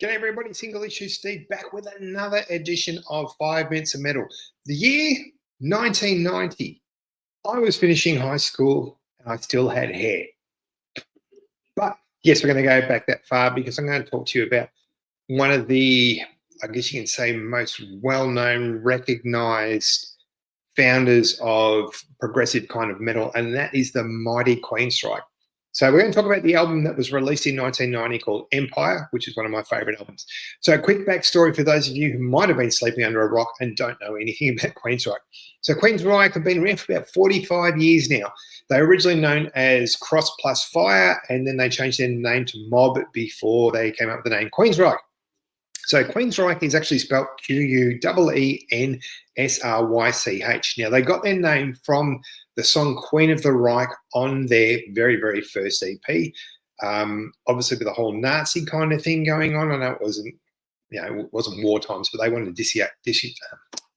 G'day everybody, Single Issue Steve back with another edition of 5 Minutes of Metal. The year 1990. I was finishing high school and I still had hair. But yes, we're going to go back that far because I'm going to talk to you about one of the, I guess you can say, most well-known, recognised founders of progressive kind of metal, and that is the mighty Queensryche. So we're going to talk about the album that was released in 1990 called Empire, which is one of my favourite albums. So a quick backstory for those of you who might have been sleeping under a rock and don't know anything about Queensryche. So Queensryche have been around for about 45 years now. They were originally known as Cross Plus Fire, and then they changed their name to Mob before they came up with the name Queensryche. So Queensryche is actually spelled Queensrych. Now, they got their name from the song Queen of the Reich on their very, very first EP. Obviously, with the whole Nazi kind of thing going on, I know it wasn't, it wasn't war times, but they wanted to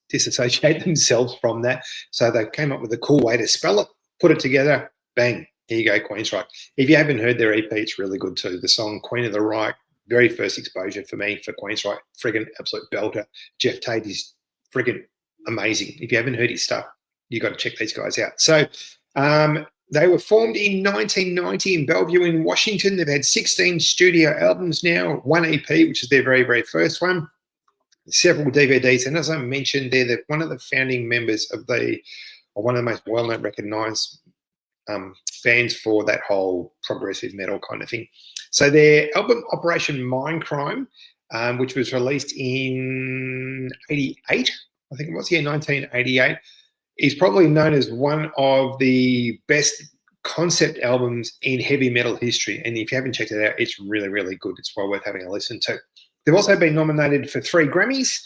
disassociate themselves from that. So they came up with a cool way to spell it, put it together, bang, here you go, Queensryche. If you haven't heard their EP, it's really good too. The song Queen of the Reich, very first exposure for me for Queensryche, friggin' absolute belter. Geoff Tate is friggin' amazing. If you haven't heard his stuff, you've got to check these guys out. So they were formed in 1990 in Bellevue in Washington. They've had 16 studio albums now, one EP, which is their very, very first one, several DVDs. And as I mentioned, they're one of the founding members of or one of the most well-known, recognised bands for that whole progressive metal kind of thing. So their album Operation Mindcrime, which was released in 88, I think it was, 1988, is probably known as one of the best concept albums in heavy metal history. And if you haven't checked it out, it's really, really good. It's well worth having a listen to. They've also been nominated for 3 Grammys,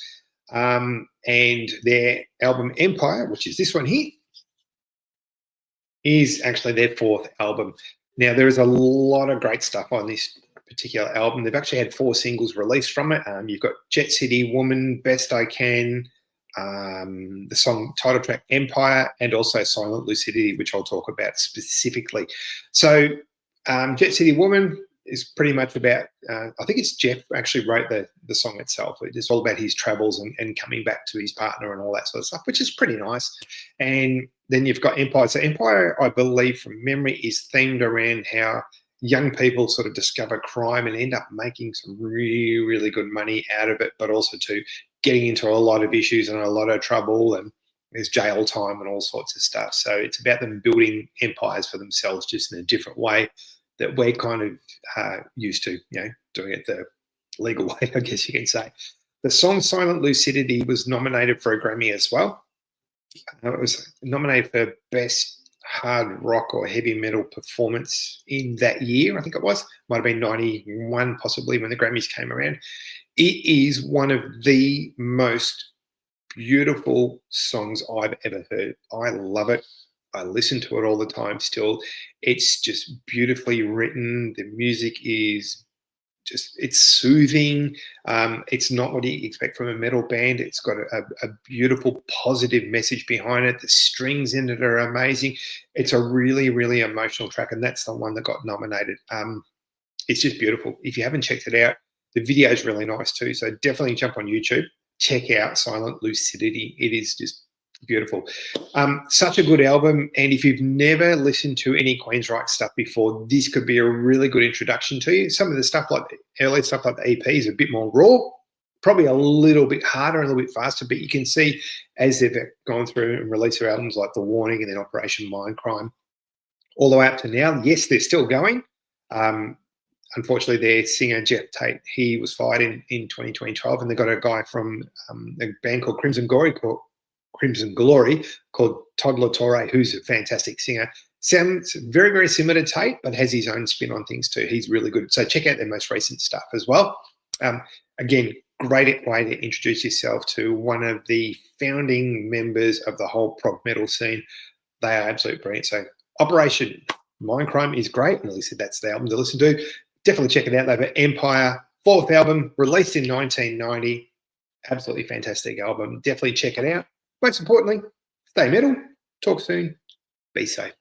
and their album Empire, which is this one here, is actually their 4th album. Now, there is a lot of great stuff on this particular album. They've actually had 4 singles released from it. You've got Jet City Woman, Best I Can, the song title track Empire, and also Silent Lucidity, which I'll talk about specifically. So Jet City Woman is pretty much about, I think it's Geoff actually wrote the song itself. It's all about his travels and coming back to his partner and all that sort of stuff, which is pretty nice. And then you've got Empire. So Empire, I believe from memory, is themed around how young people sort of discover crime and end up making some really, really good money out of it, but also to getting into a lot of issues and a lot of trouble, and there's jail time and all sorts of stuff. So it's about them building empires for themselves just in a different way that we're kind of used to, doing it the legal way, I guess you can say. The song Silent Lucidity was nominated for a Grammy as well. It was nominated for Best Hard Rock or Heavy Metal Performance in that year, I think it was. Might have been 91 possibly when the Grammys came around. It is one of the most beautiful songs I've ever heard. I love it. I listen to it all the time still. It's just beautifully written. The music is it's soothing. It's not what you expect from a metal band. It's got a beautiful, positive message behind it. The strings in it are amazing. It's a really, really emotional track, and that's the one that got nominated. It's just beautiful. If you haven't checked it out, the video is really nice too. So definitely jump on YouTube, check out Silent Lucidity. It is just beautiful. Such a good album, and if you've never listened to any Queensryche stuff before, this could be a really good introduction to you. Some of the stuff, like the early stuff like the EP, is a bit more raw, probably a little bit harder, a little bit faster, but you can see as they've gone through and released their albums like The Warning and then Operation Mindcrime all the way up to now, yes, they're still going. Unfortunately, their singer, Geoff Tate, he was fired in 2012, and they got a guy from a band called Crimson Glory called Todd LaTorre, who's a fantastic singer. Sounds very, very similar to Tate, but has his own spin on things too. He's really good. So check out their most recent stuff as well. Again, great way to introduce yourself to one of the founding members of the whole prog metal scene. They are absolutely brilliant. So Operation Mindcrime is great, and at least that's the album to listen to. Definitely check it out. They've got Empire, 4th album, released in 1990. Absolutely fantastic album. Definitely check it out. Most importantly, stay metal. Talk soon. Be safe.